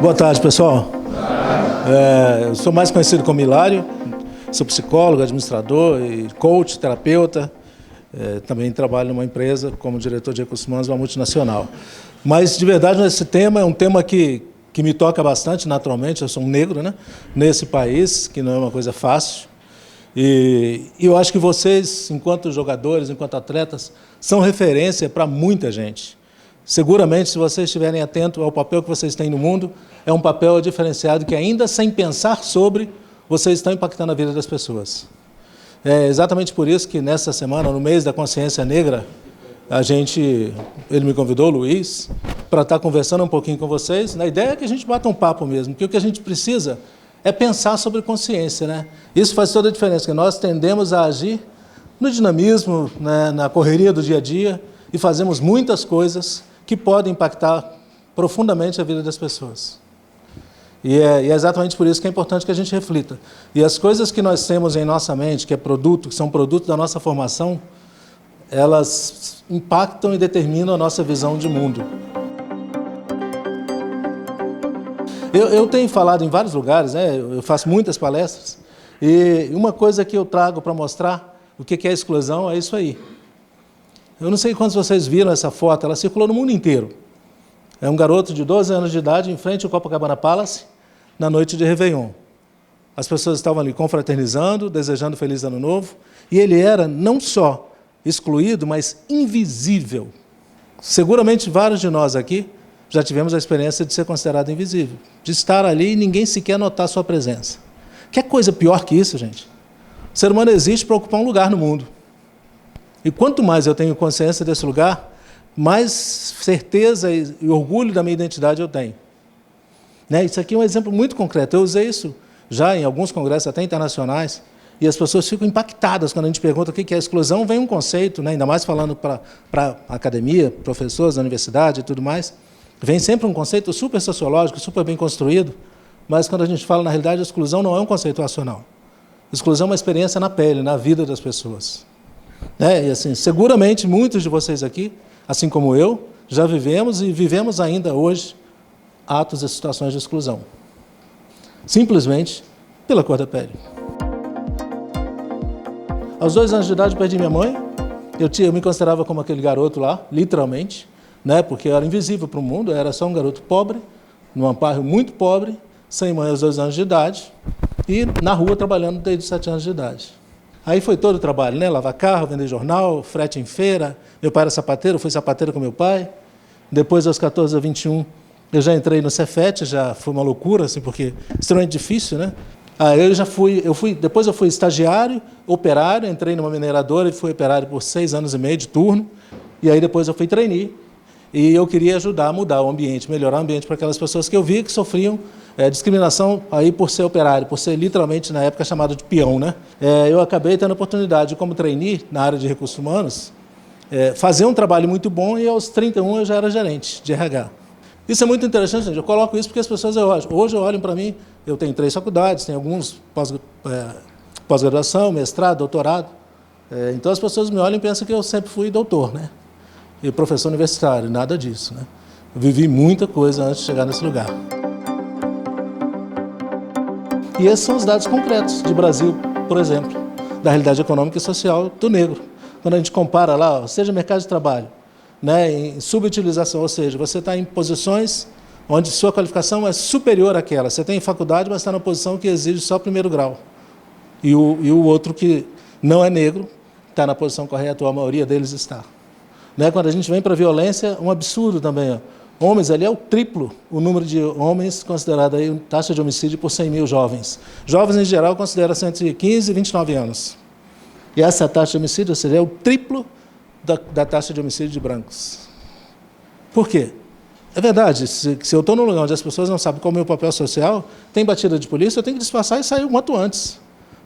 Boa tarde, pessoal. Eu sou mais conhecido como Hilário, sou psicólogo, administrador e coach, terapeuta. Também trabalho numa empresa como diretor de recursos humanos de uma multinacional. Mas, de verdade, esse tema é um tema que me toca bastante, naturalmente. Eu sou um negro, né? Nesse país, que não é uma coisa fácil. E eu acho que vocês, enquanto jogadores, enquanto atletas, são referência para muita gente. Seguramente, se vocês estiverem atentos ao papel que vocês têm no mundo, é um papel diferenciado que, ainda sem pensar sobre, vocês estão impactando a vida das pessoas. É exatamente por isso que, nessa semana, no mês da consciência negra, ele me convidou, o Luiz, para estar conversando um pouquinho com vocês. A ideia é que a gente bata um papo mesmo, porque o que a gente precisa é pensar sobre consciência, né? Isso faz toda a diferença, porque nós tendemos a agir no dinamismo, né, na correria do dia a dia, e fazemos muitas coisas que podem impactar profundamente a vida das pessoas. E é exatamente por isso que é importante que a gente reflita. E as coisas que nós temos em nossa mente, que são produto da nossa formação, elas impactam e determinam a nossa visão de mundo. Eu tenho falado em vários lugares, né? Eu faço muitas palestras, e uma coisa que eu trago para mostrar o que é exclusão é isso aí. Eu não sei quantos de vocês viram essa foto, ela circulou no mundo inteiro. É um garoto de 12 anos de idade em frente ao Copacabana Palace, na noite de Réveillon. As pessoas estavam ali confraternizando, desejando Feliz Ano Novo, e ele era não só excluído, mas invisível. Seguramente vários de nós aqui já tivemos a experiência de ser considerado invisível, de estar ali e ninguém sequer notar sua presença. Que coisa pior que isso, gente? O ser humano existe para ocupar um lugar no mundo. E quanto mais eu tenho consciência desse lugar, mais certeza e orgulho da minha identidade eu tenho. Né? Isso aqui é um exemplo muito concreto. Eu usei isso já em alguns congressos, até internacionais, e as pessoas ficam impactadas quando a gente pergunta o que é exclusão. Vem um conceito, né? Ainda mais falando para a academia, professores da universidade e tudo mais, vem sempre um conceito super sociológico, super bem construído, mas quando a gente fala, na realidade, a exclusão não é um conceito racional. Exclusão é uma experiência na pele, na vida das pessoas. E assim, seguramente muitos de vocês aqui, assim como eu, já vivemos e vivemos ainda hoje atos e situações de exclusão. Simplesmente pela cor da pele. Aos 2 anos de idade, perdi minha mãe. Eu me considerava como aquele garoto lá, literalmente, né, porque eu era invisível para o mundo, eu era só um garoto pobre, num bairro muito pobre, sem mãe aos 2 anos de idade, e na rua trabalhando desde os 7 anos de idade. Aí foi todo o trabalho, né? Lavar carro, vender jornal, frete em feira. Meu pai era sapateiro, fui sapateiro com meu pai. Depois, aos 14 a 21, eu já entrei no Cefet, já foi uma loucura, assim, porque é extremamente difícil, né? Aí depois eu fui estagiário, operário, entrei numa mineradora e fui operário por 6 anos e meio de turno. E aí depois eu fui trainee. E eu queria ajudar a mudar o ambiente, melhorar o ambiente para aquelas pessoas que eu via que sofriam discriminação aí por ser operário, por ser literalmente, na época, chamado de peão, né? Eu acabei tendo a oportunidade, como trainee na área de recursos humanos, fazer um trabalho muito bom, e aos 31 eu já era gerente de RH. Isso é muito interessante, gente. Eu coloco isso porque as pessoas hoje olham para mim, eu tenho 3 faculdades, tenho alguns pós-graduação, mestrado, doutorado. Então as pessoas me olham e pensam que eu sempre fui doutor, né? E professor universitário, nada disso, né? Eu vivi muita coisa antes de chegar nesse lugar. E esses são os dados concretos de Brasil, por exemplo, da realidade econômica e social do negro. Quando a gente compara lá, seja mercado de trabalho, né, em subutilização, ou seja, você está em posições onde sua qualificação é superior àquela. Você tem faculdade, mas está na posição que exige só o 1º grau. E o outro que não é negro está na posição correta, ou a maioria deles está. Né, quando a gente vem para a violência, um absurdo também. Ó. Homens, ali é o triplo o número de homens considerado aí taxa de homicídio por 100 mil jovens. Jovens, em geral, consideram-se entre 15 e 29 anos. E essa taxa de homicídio, ou seja, é o triplo da taxa de homicídio de brancos. Por quê? É verdade, se eu estou num lugar onde as pessoas não sabem qual é o meu papel social, tem batida de polícia, eu tenho que disfarçar e sair o quanto antes.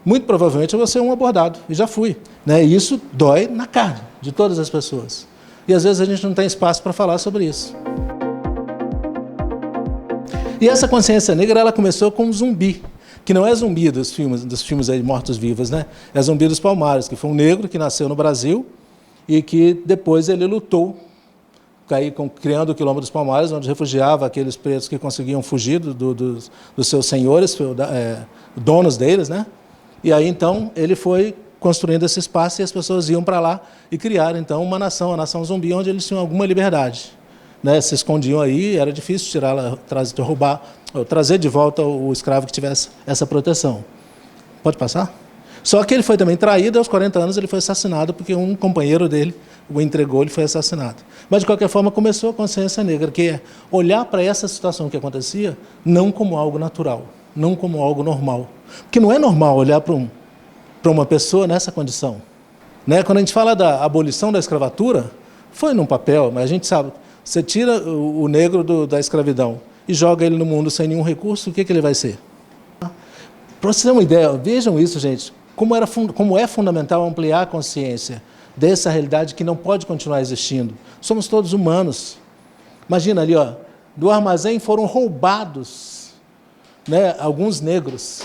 Muito provavelmente eu vou ser um abordado, e já fui. Né? E isso dói na carne de todas as pessoas. E às vezes a gente não tem espaço para falar sobre isso. E essa consciência negra, ela começou com um zumbi, que não é zumbi dos filmes aí mortos-vivos, né? É Zumbi dos Palmares, que foi um negro que nasceu no Brasil e que depois ele lutou criando o Quilombo dos Palmares, onde refugiava aqueles pretos que conseguiam fugir dos seus senhores, donos deles, né? E aí, então, ele foi construindo esse espaço e as pessoas iam para lá e criaram, então, uma nação, a nação zumbi, onde eles tinham alguma liberdade. Né? Se escondiam aí, era difícil tirá-la, trazer de volta o escravo que tivesse essa proteção. Pode passar? Só que ele foi também traído, aos 40 anos ele foi assassinado, porque um companheiro dele o entregou, ele foi assassinado. Mas, de qualquer forma, começou a consciência negra, que é olhar para essa situação que acontecia não como algo natural, não como algo normal. Porque não é normal olhar para uma pessoa nessa condição. Né? Quando a gente fala da abolição da escravatura, foi num papel, mas a gente sabe, você tira o negro da escravidão e joga ele no mundo sem nenhum recurso, o que ele vai ser? Para vocês terem uma ideia, vejam isso, gente, como é fundamental ampliar a consciência dessa realidade que não pode continuar existindo. Somos todos humanos. Imagina ali, ó, do armazém foram roubados, né, alguns negros.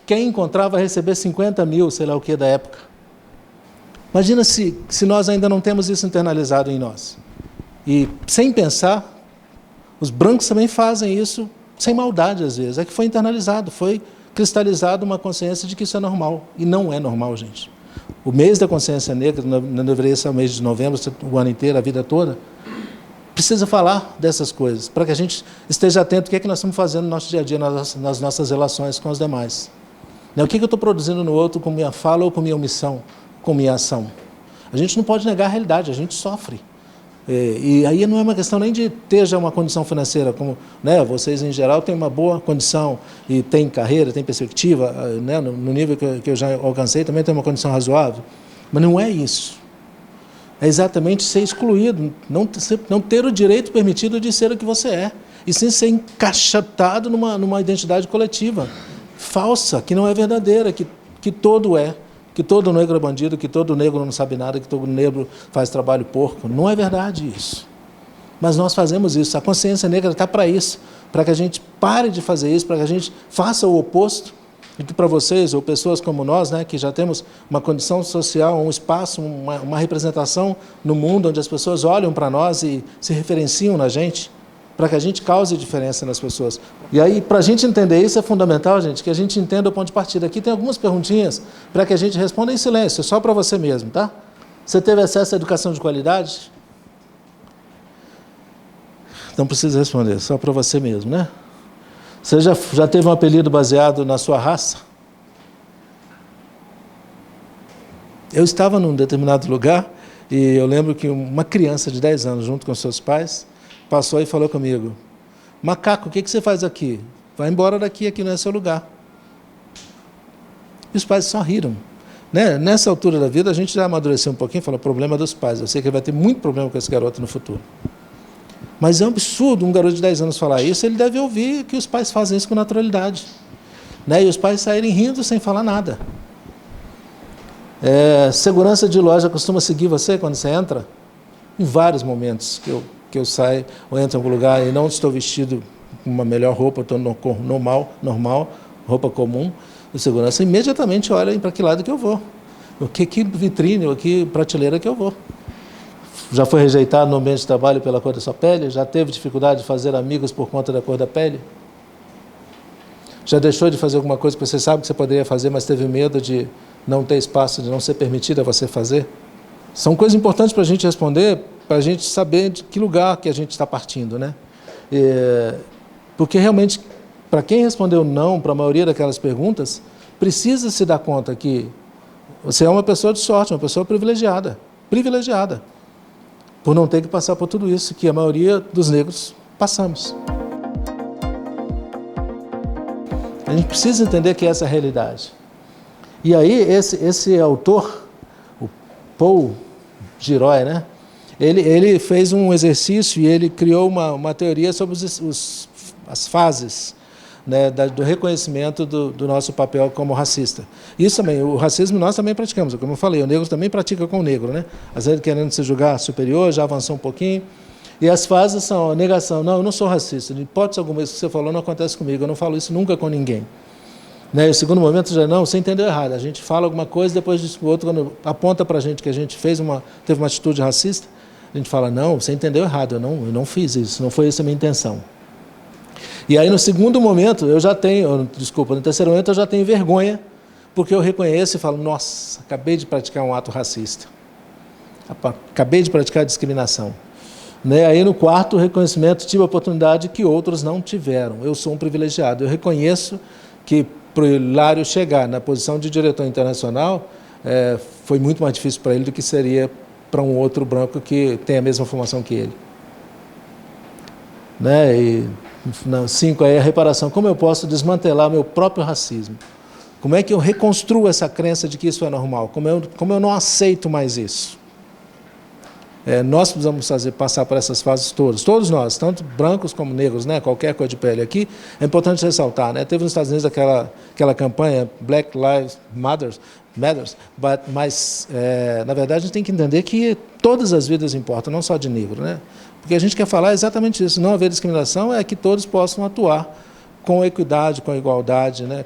Quem encontrava receber 50 mil, sei lá o que, da época. Imagina se nós ainda não temos isso internalizado em nós. E, sem pensar, os brancos também fazem isso sem maldade, às vezes. É que foi internalizado, foi cristalizado uma consciência de que isso é normal. E não é normal, gente. O mês da consciência negra, não deveria ser o mês de novembro, o ano inteiro, a vida toda, precisa falar dessas coisas, para que a gente esteja atento ao que é que nós estamos fazendo no nosso dia a dia, nas nossas relações com os demais. O que eu estou produzindo no outro com minha fala ou com minha omissão, com minha ação? A gente não pode negar a realidade, a gente sofre. E aí não é uma questão nem de ter já uma condição financeira, como, né, vocês em geral têm uma boa condição e têm carreira, têm perspectiva, né, no nível que eu já alcancei também tem uma condição razoável, mas não é isso. É exatamente ser excluído, não ter o direito permitido de ser o que você é, e sim ser encaixotado numa identidade coletiva, falsa, que não é verdadeira, que todo é. Que todo negro é bandido, que todo negro não sabe nada, que todo negro faz trabalho porco. Não é verdade isso. Mas nós fazemos isso. A consciência negra está para isso, para que a gente pare de fazer isso, para que a gente faça o oposto, e que para vocês, ou pessoas como nós, né, que já temos uma condição social, um espaço, uma representação no mundo, onde as pessoas olham para nós e se referenciam na gente, para que a gente cause diferença nas pessoas. E aí, para a gente entender isso, é fundamental, gente, que a gente entenda o ponto de partida. Aqui tem algumas perguntinhas para que a gente responda em silêncio, só para você mesmo, tá? Você teve acesso à educação de qualidade? Não precisa responder, só para você mesmo, né? Você já teve um apelido baseado na sua raça? Eu estava num determinado lugar e eu lembro que uma criança de 10 anos, junto com seus pais, passou e falou comigo: macaco, o que você faz aqui? Vai embora daqui, aqui não é seu lugar. E os pais só riram. Né? Nessa altura da vida, a gente já amadureceu um pouquinho e falou: problema dos pais. Eu sei que ele vai ter muito problema com esse garoto no futuro. Mas é um absurdo um garoto de 10 anos falar isso, ele deve ouvir que os pais fazem isso com naturalidade. Né? E os pais saírem rindo sem falar nada. Segurança de loja costuma seguir você quando você entra? Em vários momentos que eu saio ou entro em algum lugar e não estou vestido com uma melhor roupa, estou normal, roupa comum, o segurança imediatamente olha para que lado que eu vou. Que vitrine ou que prateleira que eu vou. Já foi rejeitado no ambiente de trabalho pela cor da sua pele? Já teve dificuldade de fazer amigos por conta da cor da pele? Já deixou de fazer alguma coisa que você sabe que você poderia fazer, mas teve medo de não ter espaço, de não ser permitido a você fazer? São coisas importantes para a gente responder, para a gente saber de que lugar que a gente está partindo, né? Porque realmente, para quem respondeu não para a maioria daquelas perguntas, precisa se dar conta que você é uma pessoa de sorte, uma pessoa privilegiada, por não ter que passar por tudo isso que a maioria dos negros passamos. A gente precisa entender que essa é a realidade. E aí, esse autor, o Paul Gilroy, né? Ele fez um exercício e ele criou uma teoria sobre as fases, né, do reconhecimento do nosso papel como racista. Isso também, o racismo nós também praticamos, como eu falei, o negro também pratica com o negro, né? Às vezes querendo se julgar superior, já avançou um pouquinho. E as fases são a negação: não, eu não sou racista, de hipótese alguma, isso que você falou não acontece comigo, eu não falo isso nunca com ninguém. Né? E o segundo momento já não, você entendeu errado, a gente fala alguma coisa, depois o outro, quando aponta para a gente que a gente teve uma atitude racista, a gente fala, não, você entendeu errado, eu não fiz isso, não foi essa a minha intenção. E aí no segundo momento, no terceiro momento eu já tenho vergonha, porque eu reconheço e falo, nossa, acabei de praticar um ato racista. Acabei de praticar discriminação. Né? Aí no quarto reconhecimento, tive a oportunidade que outros não tiveram. Eu sou um privilegiado. Eu reconheço que para o Hilário chegar na posição de diretor internacional, foi muito mais difícil para ele do que seria para um outro branco que tem a mesma formação que ele. Né? E 5 aí a reparação. Como eu posso desmantelar meu próprio racismo? Como é que eu reconstruo essa crença de que isso é normal? Como eu não aceito mais isso? Nós precisamos passar por essas fases todos nós, tanto brancos como negros, né? Qualquer cor de pele aqui. É importante ressaltar, né? Teve nos Estados Unidos aquela campanha Black Lives Matter, mas na verdade a gente tem que entender que todas as vidas importam, não só de negro, né? Porque a gente quer falar exatamente isso, não haver discriminação é que todos possam atuar com equidade, com igualdade, né?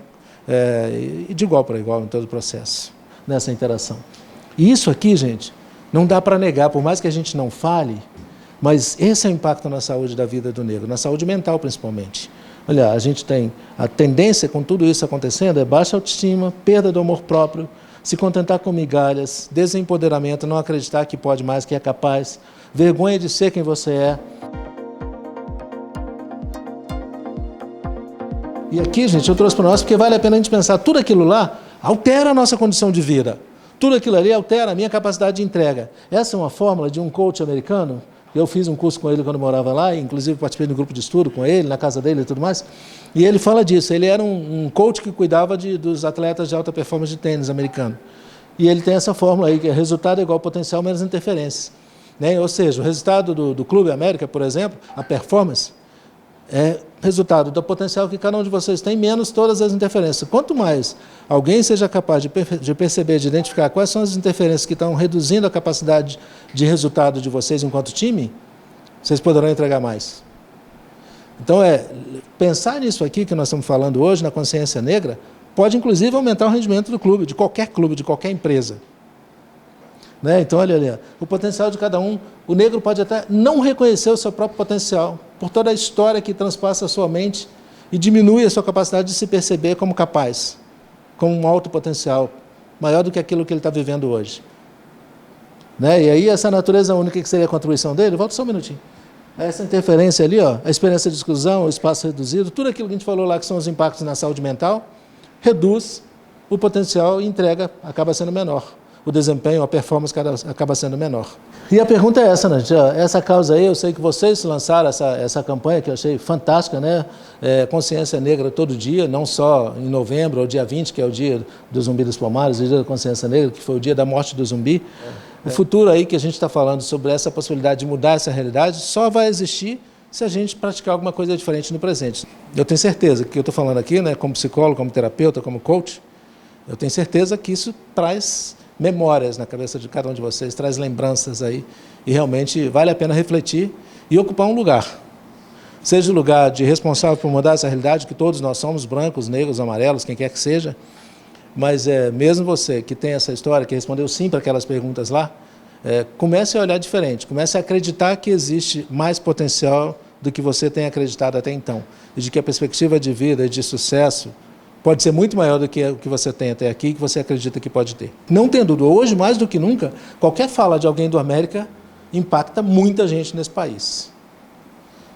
E de igual para igual em todo o processo, nessa interação. E isso aqui, gente, não dá para negar, por mais que a gente não fale, mas esse é o impacto na saúde da vida do negro, na saúde mental principalmente. Olha, a gente tem a tendência, com tudo isso acontecendo, é baixa autoestima, perda do amor próprio, se contentar com migalhas, desempoderamento, não acreditar que pode mais, que é capaz, vergonha de ser quem você é. E aqui, gente, eu trouxe para nós porque vale a pena a gente pensar, tudo aquilo lá altera a nossa condição de vida. Tudo aquilo ali altera a minha capacidade de entrega. Essa é uma fórmula de um coach americano. Eu fiz um curso com ele quando morava lá, inclusive participei de um grupo de estudo com ele, na casa dele e tudo mais. E ele fala disso. Ele era um coach que cuidava dos atletas de alta performance de tênis americano. E ele tem essa fórmula aí, que é resultado igual potencial menos interferência. Né? Ou seja, o resultado do Clube América, por exemplo, a performance, é resultado do potencial que cada um de vocês tem, menos todas as interferências. Quanto mais alguém seja capaz de perceber, de identificar quais são as interferências que estão reduzindo a capacidade de resultado de vocês enquanto time, vocês poderão entregar mais. Então, pensar nisso aqui que nós estamos falando hoje, na consciência negra, pode inclusive aumentar o rendimento do clube, de qualquer empresa. Né? Então, olha ali, o potencial de cada um. O negro pode até não reconhecer o seu próprio potencial, por toda a história que transpassa a sua mente e diminui a sua capacidade de se perceber como capaz, com um alto potencial, maior do que aquilo que ele está vivendo hoje. Né? E aí essa natureza única que seria a contribuição dele, volta só um minutinho. Essa interferência ali, ó, a experiência de exclusão, o espaço reduzido, tudo aquilo que a gente falou lá que são os impactos na saúde mental, reduz o potencial e entrega acaba sendo menor. O desempenho, a performance acaba sendo menor. E a pergunta é essa, né? Essa causa aí, eu sei que vocês lançaram essa campanha que eu achei fantástica, né? Consciência Negra todo dia, não só em novembro, ou dia 20, que é o dia do Zumbi dos Palmares, o dia da Consciência Negra, que foi o dia da morte do zumbi. O futuro aí que a gente está falando sobre essa possibilidade de mudar essa realidade só vai existir se a gente praticar alguma coisa diferente no presente. Eu tenho certeza que eu estou falando aqui, né, como psicólogo, como terapeuta, como coach, eu tenho certeza que isso traz memórias na cabeça de cada um de vocês, traz lembranças aí, e realmente vale a pena refletir e ocupar um lugar. Seja o lugar de responsável por mudar essa realidade, que todos nós somos, brancos, negros, amarelos, quem quer que seja, mas mesmo você que tem essa história, que respondeu sim para aquelas perguntas lá, comece a olhar diferente, comece a acreditar que existe mais potencial do que você tem acreditado até então, e de que a perspectiva de vida e de sucesso pode ser muito maior do que o que você tem até aqui, que você acredita que pode ter. Não tem dúvida, hoje, mais do que nunca, qualquer fala de alguém do América impacta muita gente nesse país.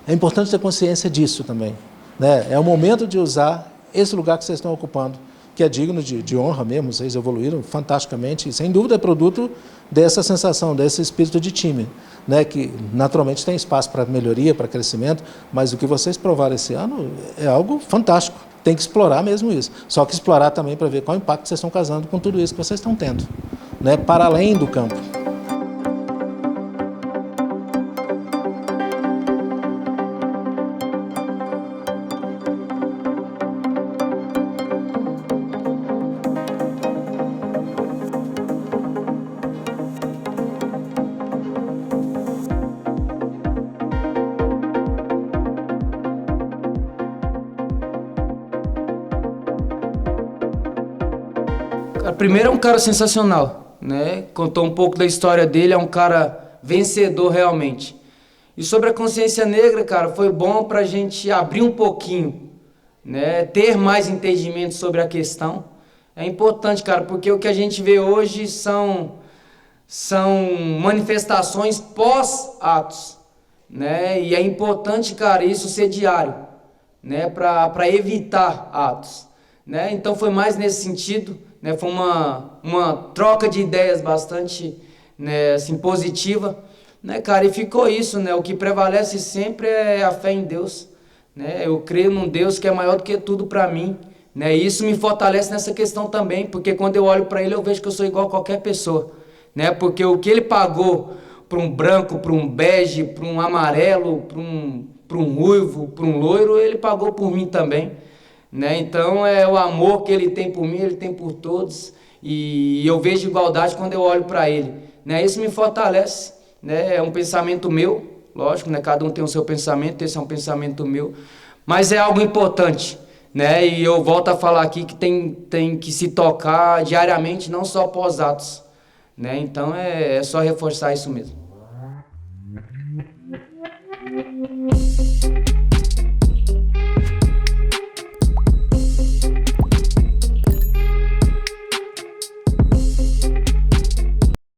É importante ter consciência disso também. Né? É o momento de usar esse lugar que vocês estão ocupando, que é digno de honra mesmo, vocês evoluíram fantasticamente, e sem dúvida é produto dessa sensação, desse espírito de time, né? Que naturalmente tem espaço para melhoria, para crescimento, mas o que vocês provaram esse ano é algo fantástico. Tem que explorar mesmo isso. Só que explorar também para ver qual impacto vocês estão causando com tudo isso que vocês estão tendo, né? Para além do campo. Primeiro é um cara sensacional, né? Contou um pouco da história dele, é um cara vencedor realmente. E sobre a consciência negra, cara, foi bom pra gente abrir um pouquinho, né? Ter mais entendimento sobre a questão. É importante, cara, porque o que a gente vê hoje são manifestações pós-atos, né? E é importante, cara, isso ser diário, né? Para evitar atos, né? Então foi mais nesse sentido, né? Foi uma troca de ideias bastante, né, assim, positiva, né, cara? E ficou isso, né? O que prevalece sempre é a fé em Deus, né? Eu creio num Deus que é maior do que tudo para mim, né? E isso me fortalece nessa questão também, porque quando eu olho para Ele eu vejo que eu sou igual a qualquer pessoa, né? Porque o que Ele pagou para um branco, para um bege, para um amarelo, para um ruivo, para um loiro, Ele pagou por mim também, né? Então é o amor que Ele tem por mim, Ele tem por todos, e eu vejo igualdade quando eu olho para Ele, né? Isso me fortalece, né? É um pensamento meu, lógico, né? Cada um tem o seu pensamento, esse é um pensamento meu, mas é algo importante, né? E eu volto a falar aqui que tem que se tocar diariamente, não só pós-atos, né? Então é só reforçar isso mesmo.